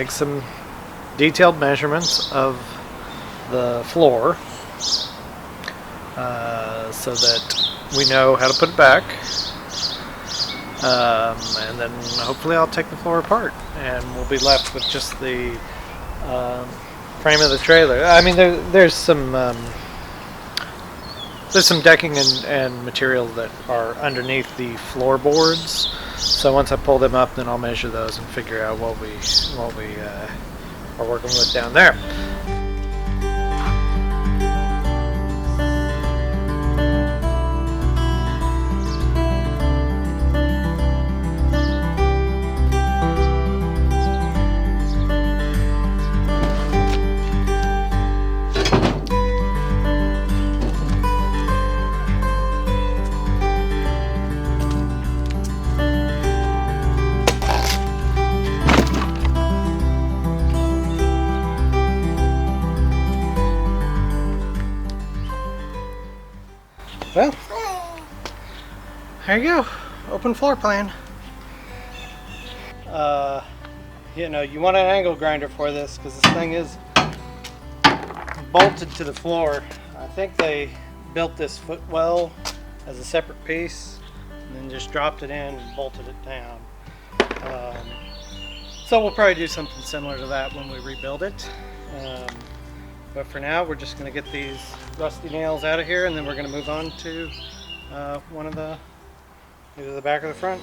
take some detailed measurements of the floor so that we know how to put it back. And then hopefully I'll take the floor apart and we'll be left with just the frame of the trailer. I mean, there's some decking and materials that are underneath the floorboards. So once I pull them up, then I'll measure those and figure out what we are working with down there. Well, there you go. Open floor plan. You know, you want an angle grinder for this because this thing is bolted to the floor. I think they built this footwell as a separate piece and then just dropped it in and bolted it down. So we'll probably do something similar to that when we rebuild it. But for now, we're just going to get these rusty nails out of here, and then we're going to move on to one of the, either the back or the front.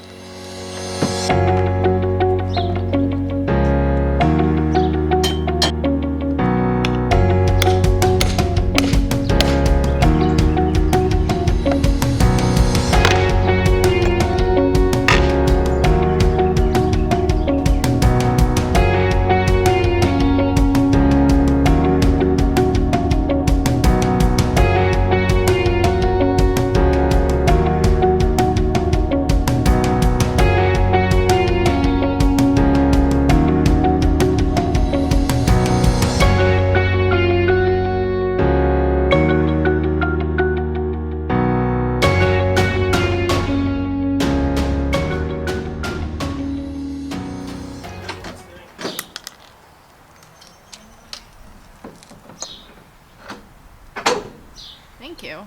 Thank you.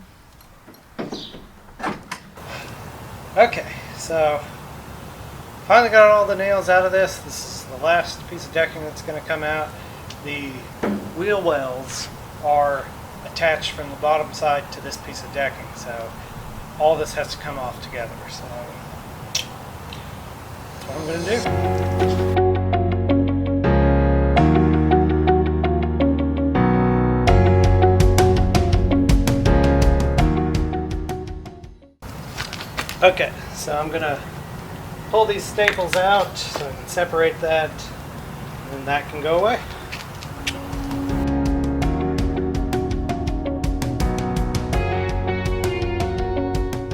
Okay, so finally got all the nails out of this. This is the last piece of decking that's going to come out. The wheel wells are attached from the bottom side to this piece of decking, so all this has to come off together. So that's what I'm going to do. Okay, so I'm gonna pull these staples out so I can separate that, and then that can go away.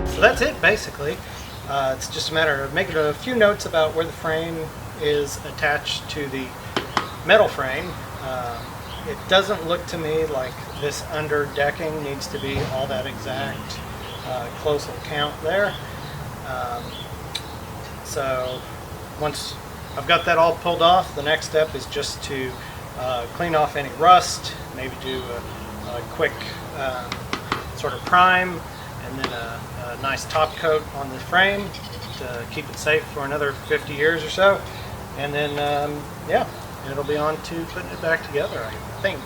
So that's it basically. It's just a matter of making a few notes about where the frame is attached to the metal frame. It doesn't look to me like this under decking needs to be all that exact. Close little count there. So once I've got that all pulled off, the next step is just to clean off any rust, maybe do a quick sort of prime, and then a nice top coat on the frame to keep it safe for another 50 years or so. And then, yeah, it'll be on to putting it back together, I think.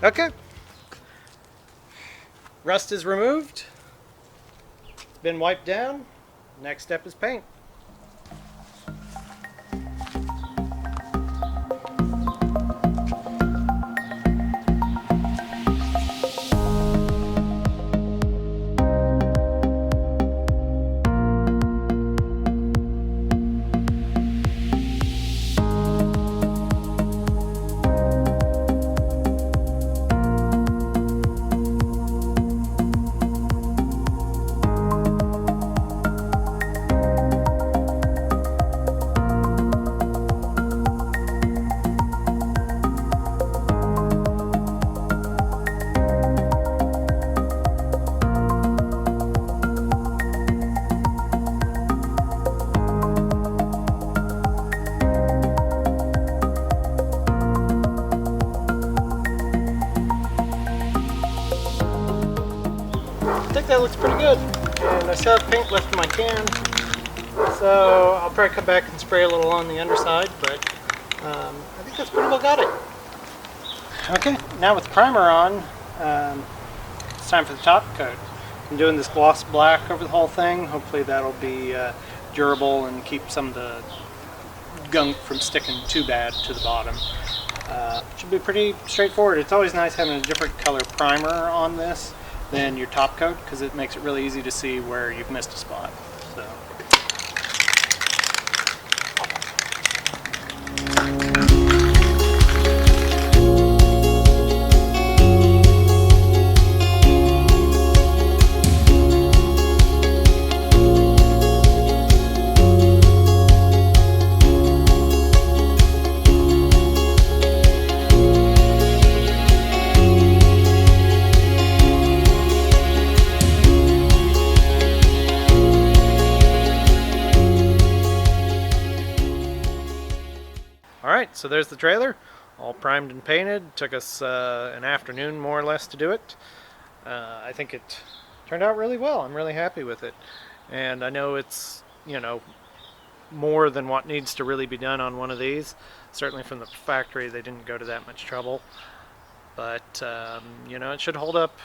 Okay. Rust is removed. Been wiped down. Next step is paint. I think that looks pretty good, and I still have paint left in my can, so I'll probably come back and spray a little on the underside, but I think that's pretty well got it. Okay, now with the primer on, it's time for the top coat. I'm doing this gloss black over the whole thing. Hopefully that'll be durable and keep some of the gunk from sticking too bad to the bottom. Should be pretty straightforward. It's always nice having a different color primer on this than your top coat, because it makes it really easy to see where you've missed a spot. So. Alright, so there's the trailer, all primed and painted. Took us an afternoon more or less to do it. I think it turned out really well. I'm really happy with it. And I know it's, you know, more than what needs to really be done on one of these. Certainly from the factory they didn't go to that much trouble. But, you know, it should hold up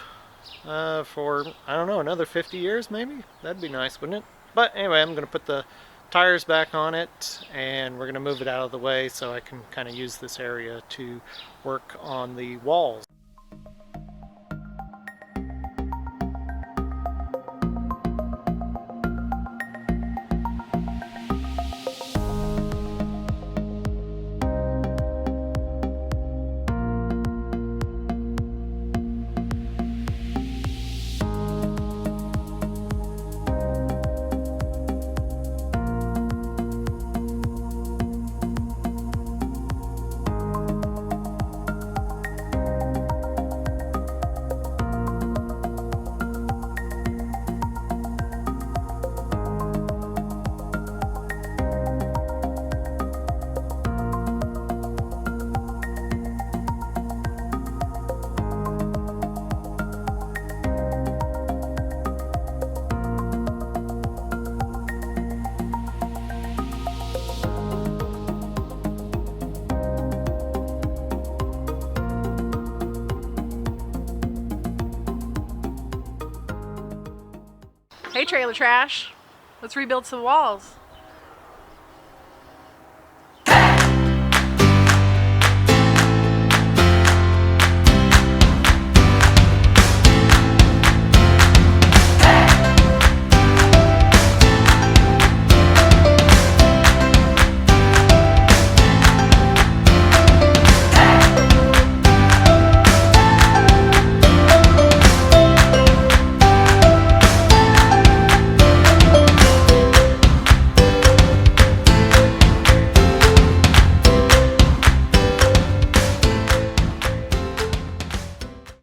for, I don't know, another 50 years maybe? That'd be nice, wouldn't it? But anyway, I'm going to put the tires back on it, and we're going to move it out of the way so I can kind of use this area to work on the walls. Hey trailer trash, let's rebuild some walls.